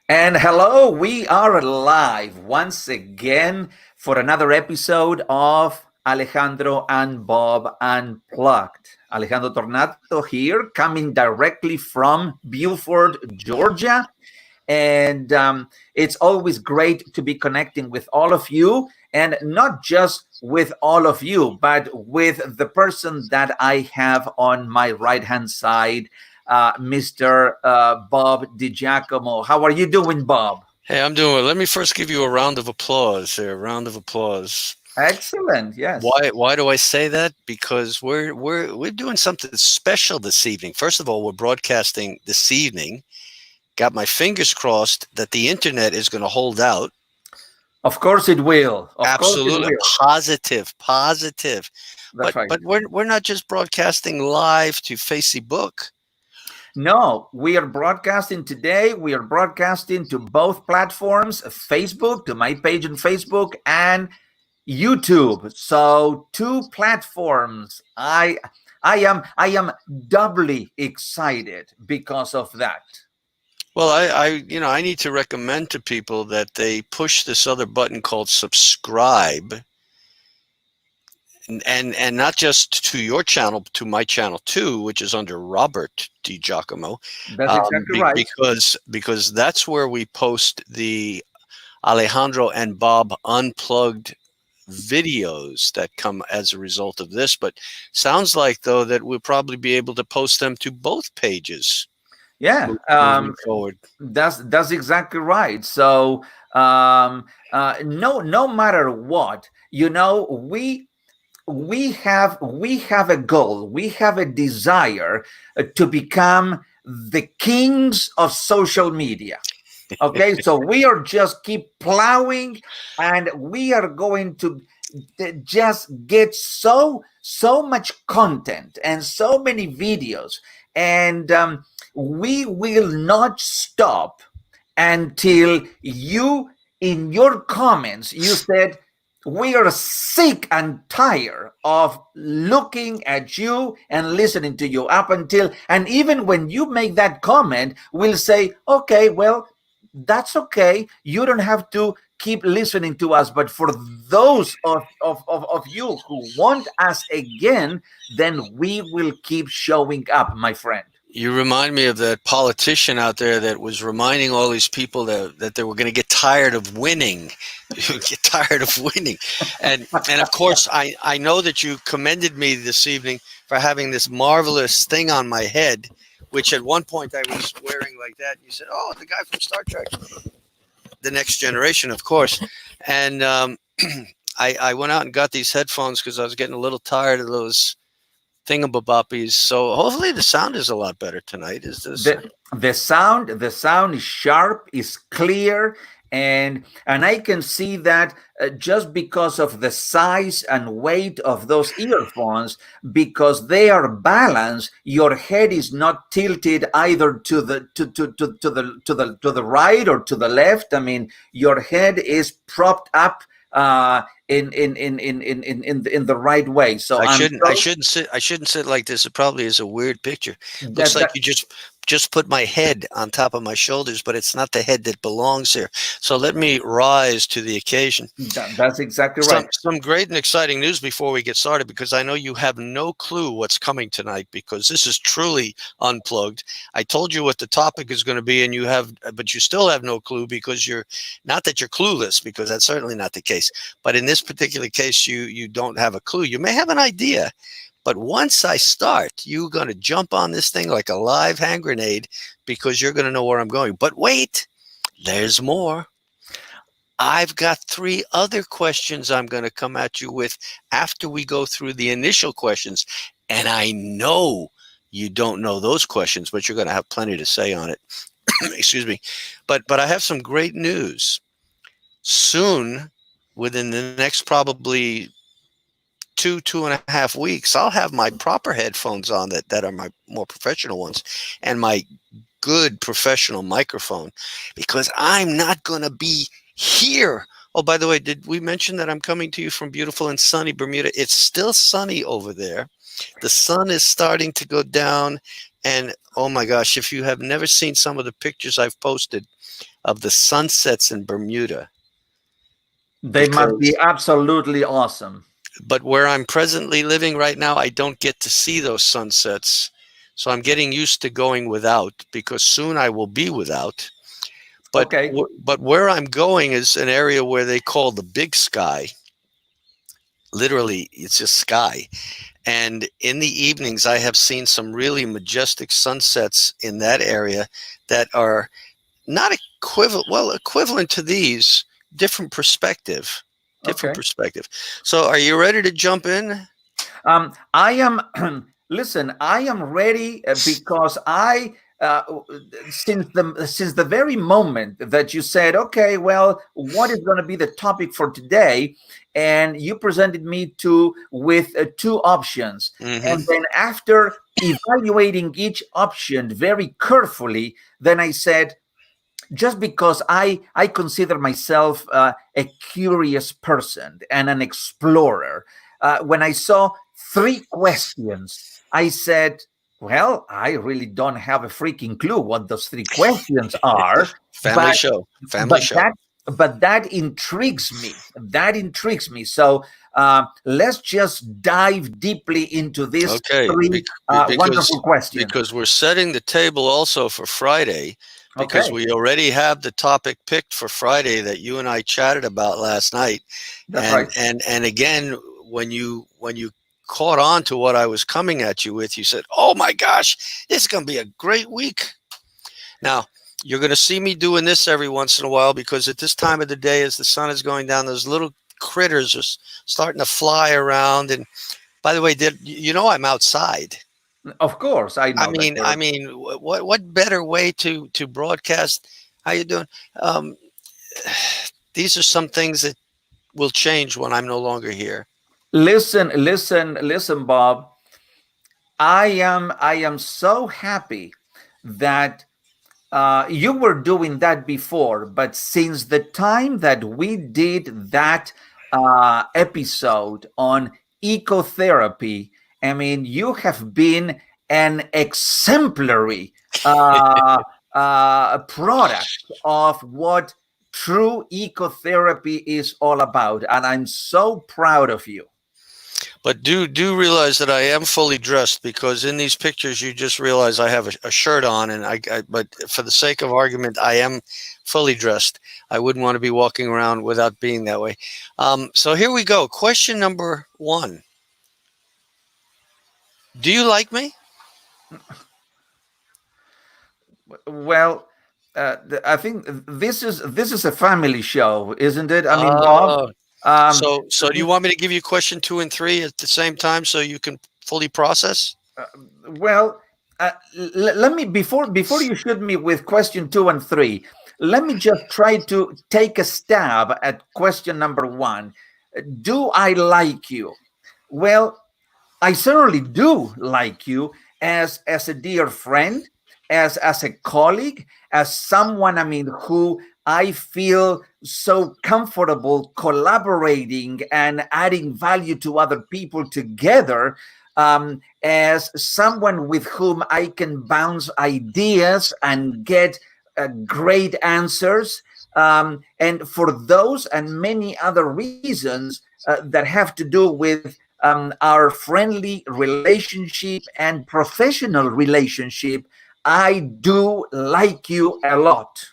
And hello, we are live once again for another episode of Alejandro and Bob Unplugged. Alejandro Tornato here, coming directly from Beaufort, Georgia. And it's always great to be connecting with all of you, and not just with all of you, but with the person that I have on my right hand side, Mr. Bob DiGiacomo. How are you doing, Bob? Hey, I'm doing well. Let me first give you a round of applause here. Round of applause. Excellent. Yes. Why do I say that? Because we're doing something special this evening. First of all, we're broadcasting this evening. Got my fingers crossed that the internet is going to hold out. Of course it will. Of course it Absolutely will. positive. That's right. But we're not just broadcasting live to Facebook. No, we are broadcasting today. We are broadcasting to both platforms, Facebook, to my page on Facebook, and YouTube. So two platforms. I am doubly excited because of that. Well, I need to recommend to people that they push this other button called subscribe, and not just to your channel, to my channel too, which is under Robert DiGiacomo, That's exactly right. because that's where we post the Alejandro and Bob Unplugged videos that come as a result of this. But sounds like though that we'll probably be able to post them to both pages. Yeah, Moving forward. that's exactly right. So no matter what, we have a goal, we have a desire to become the kings of social media. Okay, so we are just keep plowing, and we are going to just get so much content and so many videos, and we will not stop until you, in your comments, you said, we are sick and tired of looking at you and listening to you up until, and even when you make that comment, we'll say, okay, well, that's okay. You don't have to keep listening to us. But for those of you who want us again, then we will keep showing up, my friend. You remind me of that politician out there that was reminding all these people that they were going to get tired of winning. Get tired of winning. And of course, I know that you commended me this evening for having this marvelous thing on my head, which at one point I was wearing like that. You said, oh, the guy from Star Trek, The Next Generation, of course. And I went out and got these headphones because I was getting a little tired of those thingamaboppies. So hopefully the sound is a lot better tonight. Is this The sound is sharp, is clear, and I can see that just because of the size and weight of those earphones, because they are balanced, your head is not tilted either to the right or to the left. I mean, your head is propped up in the right way. So I shouldn't sit like this. It probably is a weird picture. Looks that, like that you just put my head on top of my shoulders, but it's not the head that belongs here. So let me rise to the occasion. that's exactly right. Some great and exciting news before we get started, because I know you have no clue what's coming tonight, because this is truly unplugged. I told you what the topic is going to be, and but you still have no clue, because you're not that you're clueless, because that's certainly not the case. But in this particular case, you don't have a clue. You may have an idea, but once I start, you're going to jump on this thing like a live hand grenade, because you're going to know where I'm going. But wait, there's more. I've got 3 other questions I'm going to come at you with after we go through the initial questions. And I know you don't know those questions, but you're going to have plenty to say on it. Excuse me. But I have some great news. Soon, within the next probably 2.5 weeks, I'll have my proper headphones on that are my more professional ones, and my good professional microphone, because I'm not going to be here. Oh, by the way, did we mention that I'm coming to you from beautiful and sunny Bermuda? It's still sunny over there. The sun is starting to go down. And oh my gosh, if you have never seen some of the pictures I've posted of the sunsets in Bermuda, They must be because absolutely awesome. but where I'm presently living right now, I don't get to see those sunsets. So I'm getting used to going without, because soon I will be without. But Okay. but where I'm going is an area where they call the Big Sky. Literally, it's just sky. And in the evenings, I have seen some really majestic sunsets in that area that are not equivalent, well, equivalent to these, different perspective, different Okay. perspective. So are you ready to jump in? I am. Listen, I am ready because I. Since the very moment that you said, okay, well, what is going to be the topic for today, and you presented me to with two options, and Hmm. then after evaluating each option very carefully, then I said, just because I consider myself a curious person and an explorer, when I saw three questions, I said, "Well, I really don't have a freaking clue what those three questions are, Family but show, family but show. that intrigues me. That intrigues me. So let's just dive deeply into these Okay, three because wonderful questions." because we're setting the table also for Friday, because Okay, we already have the topic picked for Friday that you and I chatted about last night. that's right. And again, when you caught on to what I was coming at you with, you said, "Oh my gosh, this is going to be a great week." Now, you're going to see me doing this every once in a while, because at this time of the day, as the sun is going down, those little critters are starting to fly around. And by the way, did you know I'm outside? Of course, I I know that mean, I you're. mean, what better way to broadcast? How you doing? Um, these are some things that will change when I'm no longer here. Listen, Bob. I am so happy that you were doing that before, but since the time that we did that episode on ecotherapy, I mean, you have been an exemplary product of what true ecotherapy is all about, and I'm so proud of you. But do realize that I am fully dressed, because in these pictures you just realize I have a shirt on, and I but for the sake of argument, I am fully dressed. I wouldn't want to be walking around without being that way. So here we go. Question number one: do you like me? Well, I think this is a family show, isn't it? I mean, Bob. Oh, Um, so do you want me to give you question two and three at the same time so you can fully process? uh, well, let me before you shoot me with question two and three. Let me just try to take a stab at question number one. Do I like you? Well, I certainly do like you as a dear friend, as a colleague, as someone, I mean, who I feel so comfortable collaborating and adding value to other people together, as someone with whom I can bounce ideas and get great answers. And for those and many other reasons that have to do with our friendly relationship and professional relationship, I do like you a lot.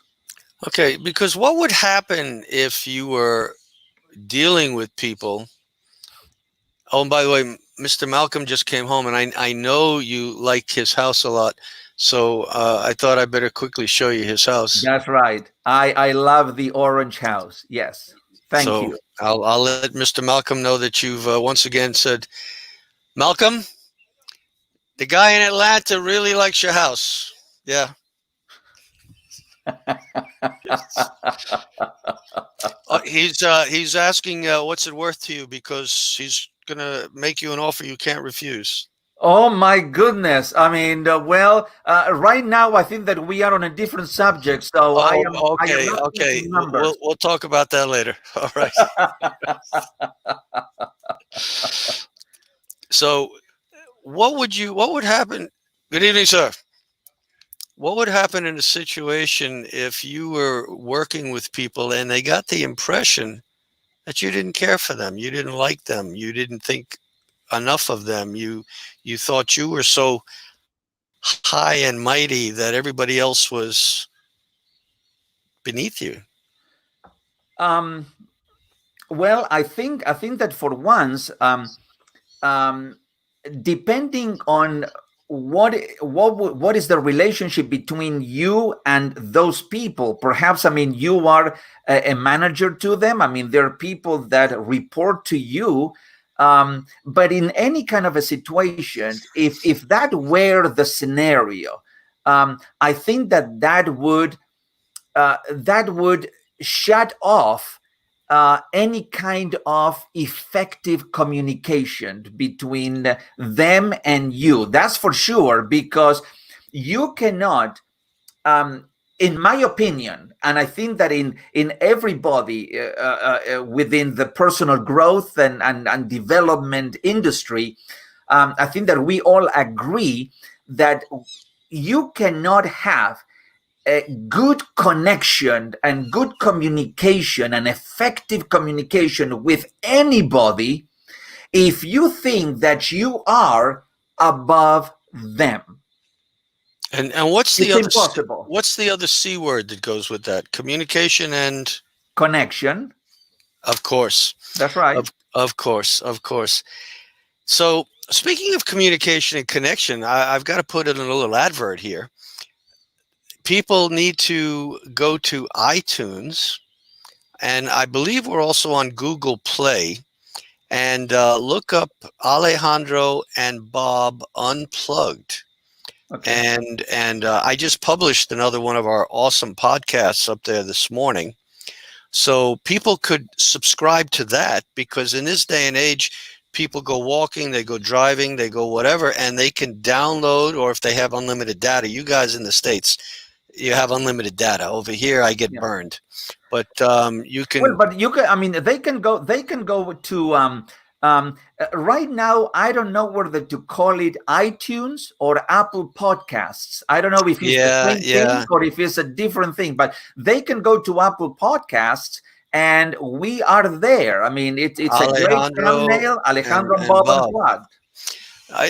Okay, because what would happen if you were dealing with people? Oh, and by the way, Mr. Malcolm just came home, and I know you like his house a lot, so I thought I better quickly show you his house. That's right. I love the orange house. Yes. Thank So you. I'll let Mr. Malcolm know that you've once again said, Malcolm, the guy in Atlanta really likes your house. Yeah. He's asking what's it worth to you, because he's gonna make you an offer you can't refuse. Oh my goodness. I mean, right now I think that we are on a different subject, so Oh, I am okay, not okay. thinking We'll numbers. we'll talk about that later. All right. So what would happen? Good evening, sir. What would happen in a situation if you were working with people and they got the impression that you didn't care for them, you didn't like them, you didn't think enough of them, you thought you were so high and mighty that everybody else was beneath you? Um, well, I think that for once, um, depending on what is the relationship between you and those people. Perhaps, I mean, you are a manager to them. I mean, there are people that report to you. But in any kind of a situation, if that were the scenario, I think that would shut off any kind of effective communication between them and you. That's for sure, because you cannot, in my opinion, and I think that in everybody within the personal growth and development industry, I think that we all agree that you cannot have a good connection and good communication and effective communication with anybody if you think that you are above them. And It's impossible. what's the other C word that goes with that? Communication and Connection. of course. That's right. Of course, of course. So speaking of communication and connection, I've got to put in a little advert here. People need to go to iTunes, and I believe we're also on Google Play, and look up Alejandro and Bob Unplugged. Okay. And I just published another one of our awesome podcasts up there this morning. So people could subscribe to that, because in this day and age, people go walking, they go driving, they go whatever, and they can download, or if they have unlimited data, you guys in the States, you have unlimited data. Over here, I get Yeah. burned. But you Well, can, but you can. I mean, they can go. They can go to. Right now, I don't know whether to call it iTunes or Apple Podcasts. I don't know if it's the yeah, same thing yeah. or if it's a different thing. But they can go to Apple Podcasts, and we are there. I mean, it's a great Alejandro thumbnail. Alejandro and Bob Bob. Unplugged.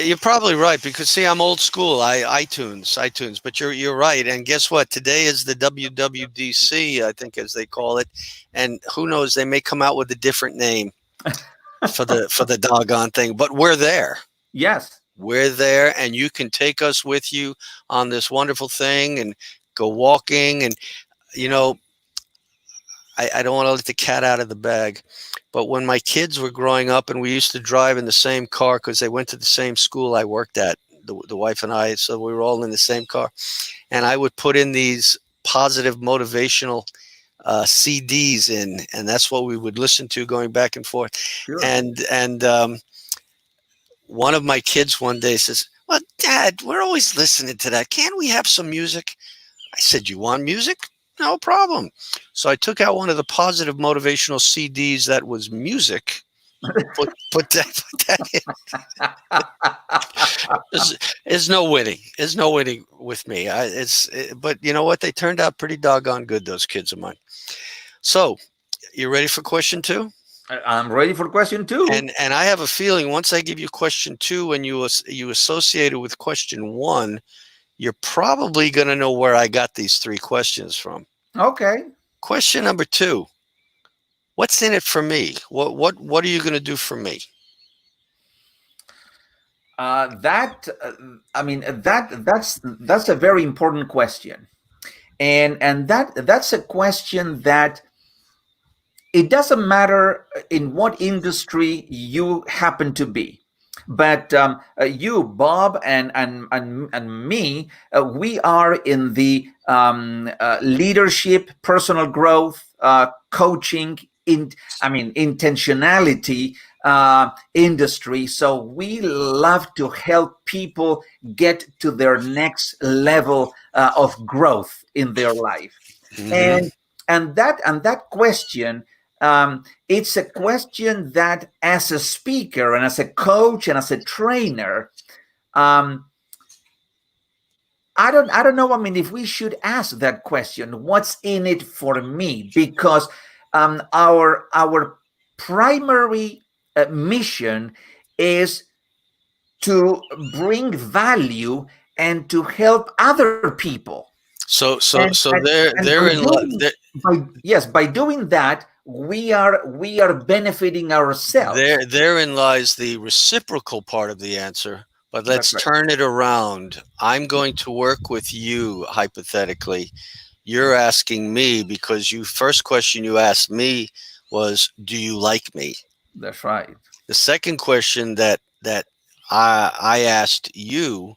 You're probably right, because see, I'm old school. iTunes. But you're right. And guess what? Today is the WWDC, I think, as they call it. And who knows? They may come out with a different name for the doggone thing. But we're there. Yes. We're there, and you can take us with you on this wonderful thing and go walking. And you know, I don't want to let the cat out of the bag, but when my kids were growing up and we used to drive in the same car because they went to the same school I worked at, the wife and I, so we were all in the same car, and I would put in these positive motivational CDs in, and that's what we would listen to going back and forth. Sure. And one of my kids one day says, "Well, Dad, we're always listening to that. Can't we have some music?" I said, "You want music? No problem." So I took out one of the positive motivational CDs that was music. Put that in. There's no winning. There's no winning with me. But you know what? They turned out pretty doggone good, those kids of mine. So, you ready for question 2? I'm ready for question 2. And I have a feeling once I give you question 2 and you associate it with question 1, you're probably going to know where I got these 3 questions from. Okay. Question number 2. What's in it for me? What are you going to do for me? That's a very important question, and that's a question that it doesn't matter in what industry you happen to be. But you, Bob, and me, we are in the leadership, personal growth, coaching, intentionality industry. So we love to help people get to their next level of growth in their life. Mm-hmm. And that question, it's a question that, as a speaker and as a coach and as a trainer, I don't know. I mean, if we should ask that question, what's in it for me? Because our primary mission is to bring value and to help other people. So And so so and, there and by therein li- doing there, by yes, by doing that, we are benefiting ourselves. therein lies the reciprocal part of the answer. But That's let's right. turn it around. I'm going to work with you hypothetically. You're asking me because you first question you asked me was, "Do you like me?" That's right. The second question that I asked you,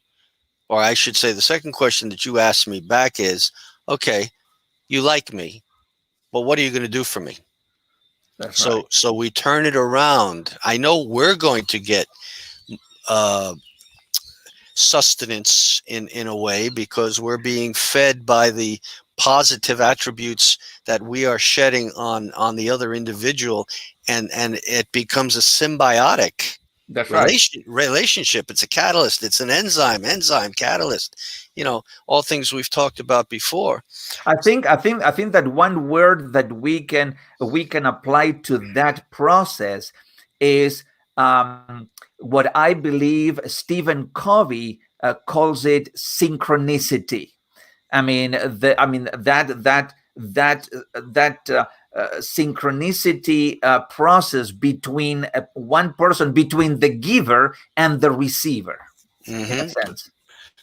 or I should say, the second question that you asked me back is, "Okay, you like me, but what are you going to do for me?" That's right. So we turn it around. I know we're going to get uh, sustenance in a way because we're being fed by the positive attributes that we are shedding on the other individual, and it becomes a symbiotic That's right. relationship. It's a catalyst. It's an enzyme catalyst. All things we've talked about before. I think that one word that we can apply to that process is what I believe Stephen Covey calls it synchronicity. I mean that synchronicity process between one person, between the giver and the receiver, in a Hmm. sense.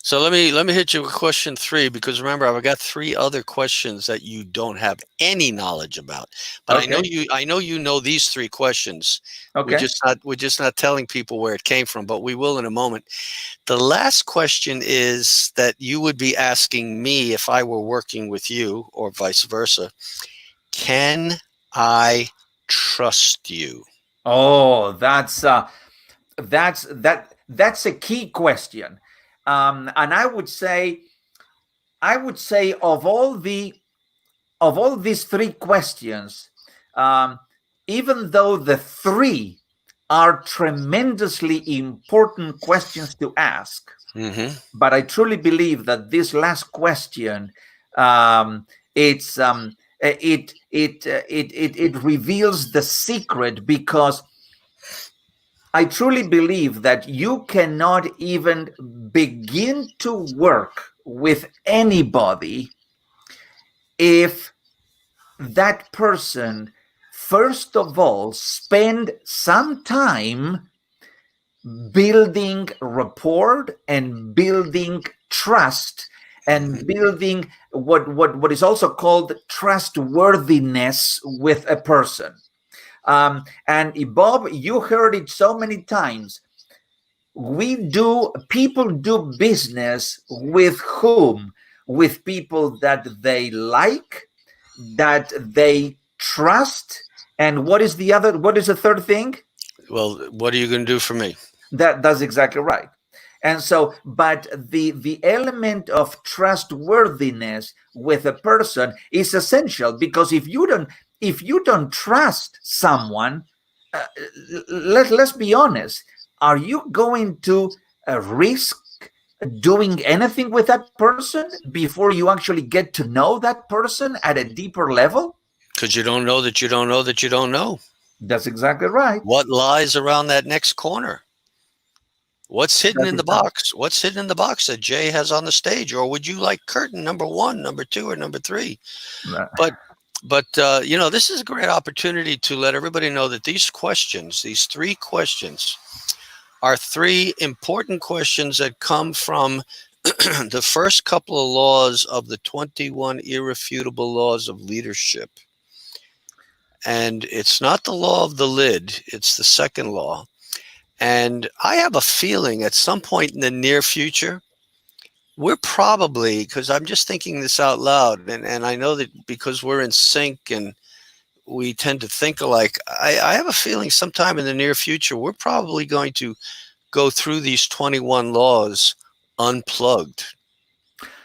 So let me hit you with question three, because remember, I've got three other questions that you don't have any knowledge about. But Okay. I know you know these three questions. Okay. We're just not telling people where it came from, but we will in a moment. The last question is that you would be asking me if I were working with you, or vice versa. Can I trust you? Oh, that's a key question. And I would say of all these three questions, um, even though the three are tremendously important questions to ask, Hmm. but I truly believe that this last question, it's it reveals the secret, because I truly believe that you cannot even begin to work with anybody if that person, first of all, spend some time building rapport and building trust and Hmm. building what is also called trustworthiness with a person. And Bob, you heard it so many times. People do business with whom? With people that they like, that they trust. And what is the third thing? Well, what are you going to do for me? That's exactly right. And so, but the element of trustworthiness with a person is essential, because if you don't trust someone, uh, let's be honest, are you going to risk doing anything with that person before you actually get to know that person at a deeper level? Because you don't know that you don't know that you don't know. That's exactly right. What lies around that next corner? What's hidden That's in the exactly box? What's hidden in the box that Jay has on the stage? Or would you like curtain number one, number two, or number three? right. But this is a great opportunity to let everybody know that these questions, these three questions, are three important questions that come from the first couple of laws of the 21 irrefutable laws of leadership. And it's not the law of the lid, it's the second law. And I have a feeling at some point in the near future, we're probably, because I'm just thinking this out loud, and I know that because we're in sync and we tend to think alike, I have a feeling sometime in the near future, we're probably going to go through these 21 laws unplugged.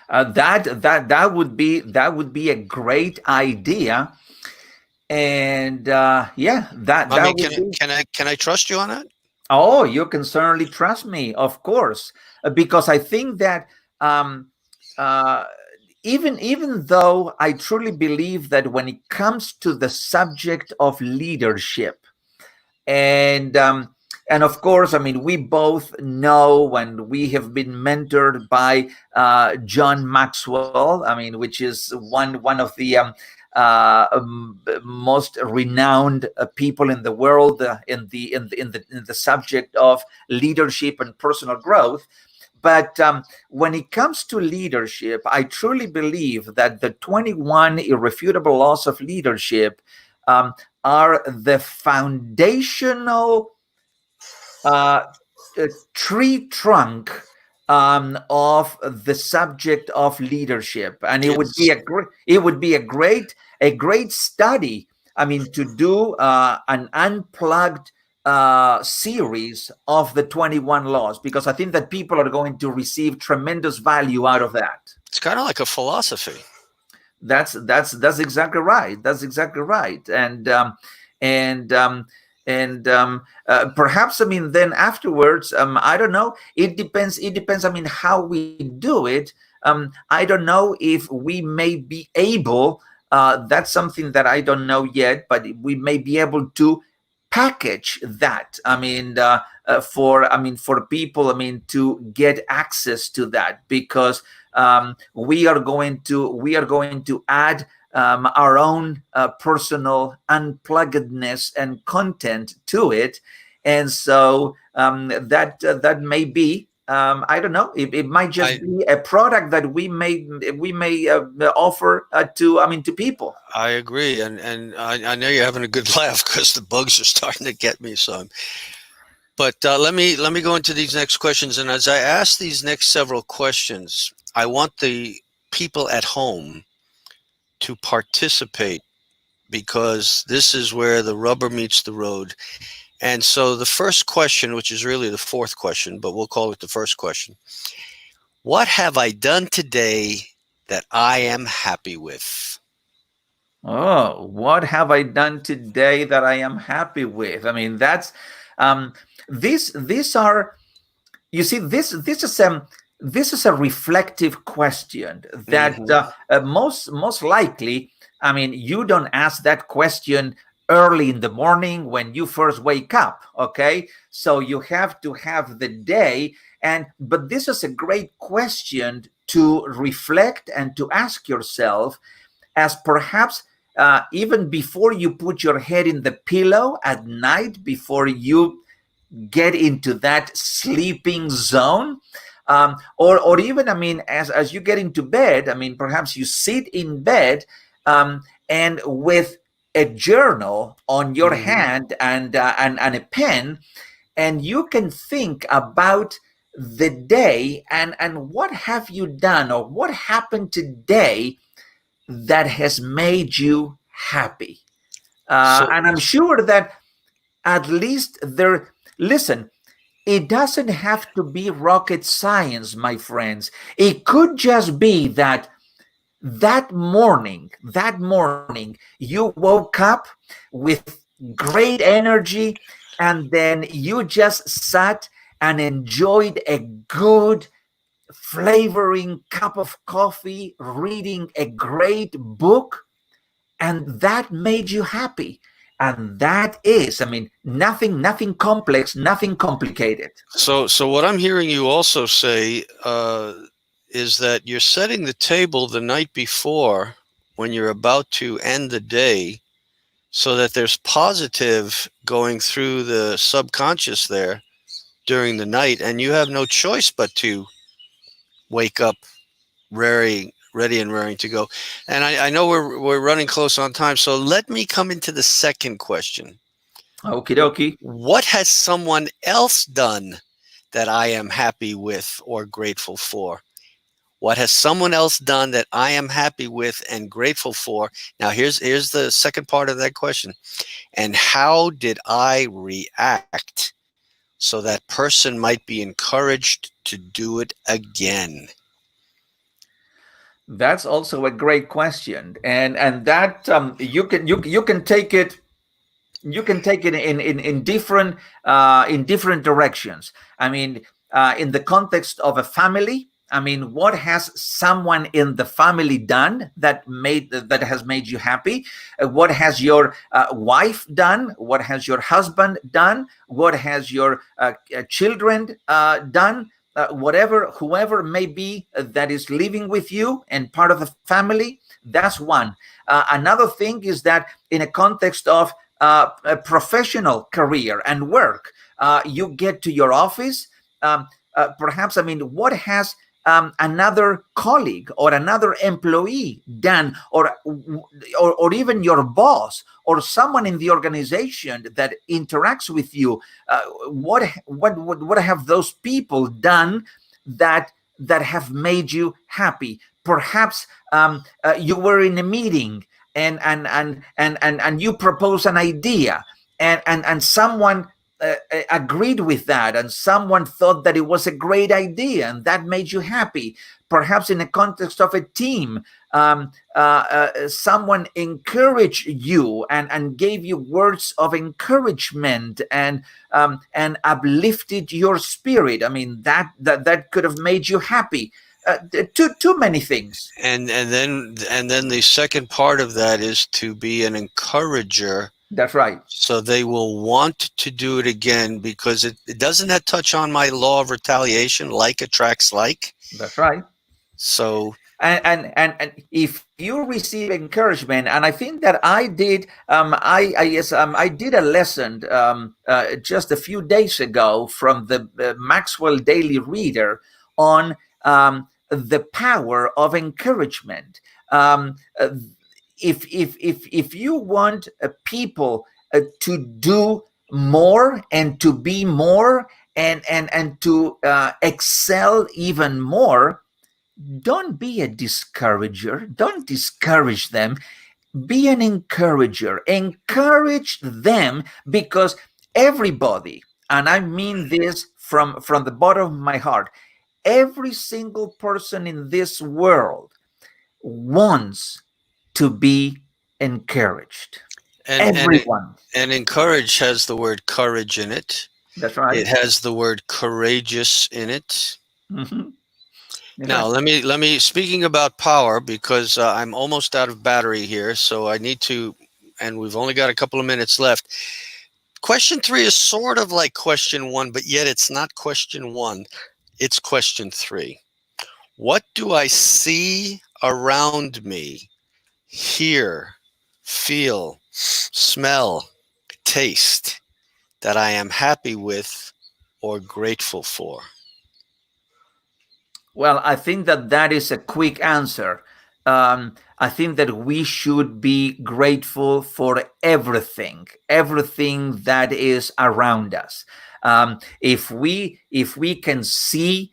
That would be a great idea. And yeah, that I that mean, would be. can I trust you on that? Oh, you can certainly trust me, of course, because I think that um, uh, even though I truly believe that when it comes to the subject of leadership, and of course, I mean, we both know and we have been mentored by John Maxwell. I mean, which is one of the most renowned people in the world in the subject of leadership and personal growth. But when it comes to leadership, I truly believe that the 21 irrefutable laws of leadership um, are the foundational uh, tree trunk of the subject of leadership, and it would be Yes. a great study. I mean, to do an unplugged series of the 21 laws, because I think that people are going to receive tremendous value out of that. It's kind of like a philosophy. That's exactly right. That's exactly right. And perhaps, I mean, then afterwards, I don't know. It depends. I mean, how we do it. I don't know if we may be able. That's something that I don't know yet, but we may be able to package that. I mean, for people, I mean, to get access to that, because we are going to add our own personal unpluggedness and content to it, and so that may be. I don't know. It might just I be a product that we may offer to people. I agree, and I know you're having a good laugh because the bugs are starting to get me. So, but let me go into these next questions, and as I ask these next several questions, I want the people at home to participate because this is where the rubber meets the road. And so the first question, which is really the fourth question, but we'll call it the first question. What have I done today that I am happy with? Oh, what have I done today that I am happy with? I mean, that's um, these are, you see, this is a reflective question that Hmm. most likely, I mean, you don't ask that question early in the morning when you first wake up. Okay, so you have to have the day, and but this is a great question to reflect and to ask yourself, as perhaps even before you put your head in the pillow at night, before you get into that sleeping zone, or even, I mean, as you get into bed, I mean, perhaps you sit in bed, and with a journal on your Hmm. hand, and a pen, and you can think about the day, and what have you done, or what happened today that has made you happy. So, And I'm sure that at least there, listen, it doesn't have to be rocket science, my friends. It could just be that that morning, you woke up with great energy, and then you just sat and enjoyed a good flavoring cup of coffee, reading a great book, and that made you happy. And that is, I mean, nothing complex, nothing complicated. so what I'm hearing you also say is that you're setting the table the night before when you're about to end the day so that there's positive going through the subconscious there during the night, and you have no choice but to wake up ready and raring to go. And I know we're running close on time, so let me come into the second question. Okie dokie. What has someone else done that I am happy with or grateful for? What has someone else done that I am happy with and grateful for? Now here's the second part of that question. And how did I react so that person might be encouraged to do it again? That's also a great question, and that you can take it, in different directions. I mean, in the context of a family, I mean, what has someone in the family done that has made you happy? What has your wife done? What has your husband done? What has your children done? Whatever, whoever may be that is living with you and part of the family, that's one. Another thing is that in a context of a professional career and work, you get to your office. Perhaps, I mean, what has another colleague or another employee done, or even your boss or someone in the organization that interacts with you? What have those people done that have made you happy? Perhaps you were in a meeting and you propose an idea, and someone agreed with that, and someone thought that it was a great idea, and that made you happy. Perhaps in the context of a team, someone encouraged you and gave you words of encouragement and uplifted your spirit. I mean, that could have made you happy. Too many things. And then the second part of that is to be an encourager. That's right. So they will want to do it again, because it doesn't that touch on my law of retaliation, like attracts like. That's right. So and if you receive encouragement, and I think that I did, I did a lesson just a few days ago from the Maxwell Daily Reader on the power of encouragement. If you want people to do more and to be more and to excel even more, don't be a discourager. Don't discourage them. Be an encourager. Encourage them, because everybody, and I mean this from the bottom of my heart, every single person in this world wants to be encouraged. Everyone. And encourage has the word courage in it. That's right. It has the word courageous in it. Mm-hmm. Now, let me speaking about power, because I'm almost out of battery here, so I need to, and we've only got a couple of minutes left. Question 3 is sort of like question 1, but yet it's not question 1. It's question 3. What do I see around me, hear, feel, smell, taste, that I am happy with or grateful for? Well, I think that is a quick answer. I think that we should be grateful for everything that is around us. If we can see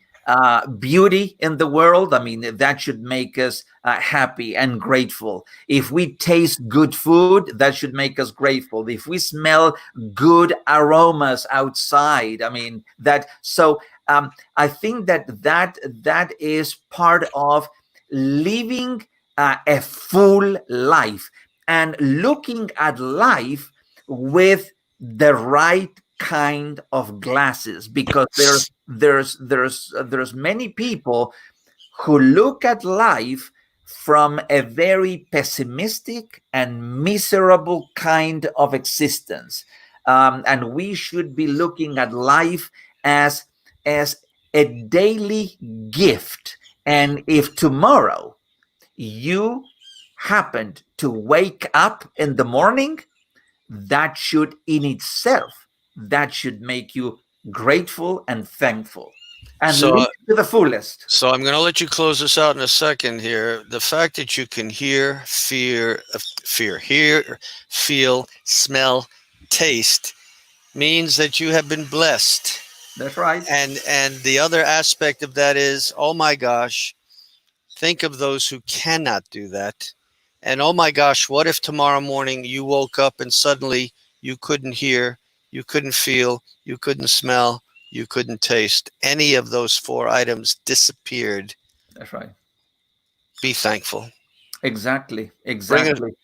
beauty in the world, I mean, that should make us happy and grateful. If we taste good food, that should make us grateful. If we smell good aromas outside, I mean, that. So I think that is part of living a full life and looking at life with the right kind of glasses, because there's many people who look at life from a very pessimistic and miserable kind of existence, and we should be looking at life as a daily gift. And if tomorrow you happened to wake up in the morning, that should in itself, that should make you grateful and thankful and live to the fullest. So I'm going to let you close this out in a second here. The fact that you can hear, hear, feel, smell, taste means that you have been blessed. That's right. And the other aspect of that is, oh my gosh, think of those who cannot do that. And oh my gosh, what if tomorrow morning you woke up and suddenly you couldn't hear, you couldn't feel, you couldn't smell, you couldn't taste? Any of those 4 items disappeared. That's right. Be thankful. Exactly.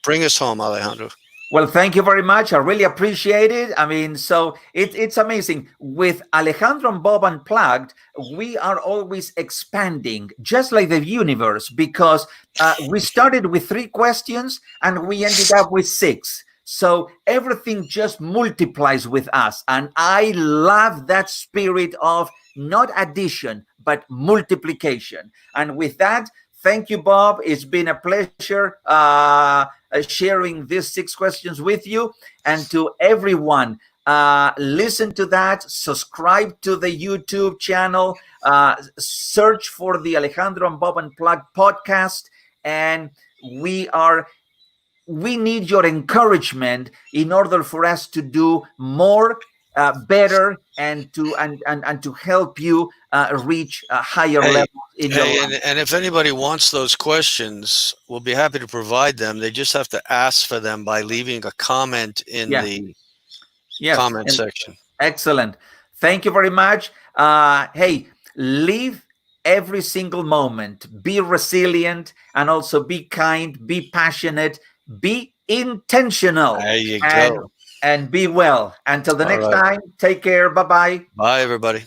Bring us home, Alejandro. Well, thank you very much. I really appreciate it. I mean, so it's amazing. With Alejandro and Bob Unplugged, we are always expanding, just like the universe, because we started with 3 questions and we ended up with 6. So everything just multiplies with us. And I love that spirit of not addition, but multiplication. And with that, thank you, Bob. It's been a pleasure sharing these 6 questions with you. And to everyone, listen to that, subscribe to the YouTube channel, search for the Alejandro and Bob Unplugged podcast. And we need your encouragement in order for us to do more, better, and to help you reach a higher level in your life. And if anybody wants those questions, we'll be happy to provide them. They just have to ask for them by leaving a comment in the comment section. Excellent. Thank you very much. Hey, live every single moment. Be resilient, and also be kind, be passionate, be intentional. There you go. And be well. Until the next time, take care. Bye-bye. Bye, everybody.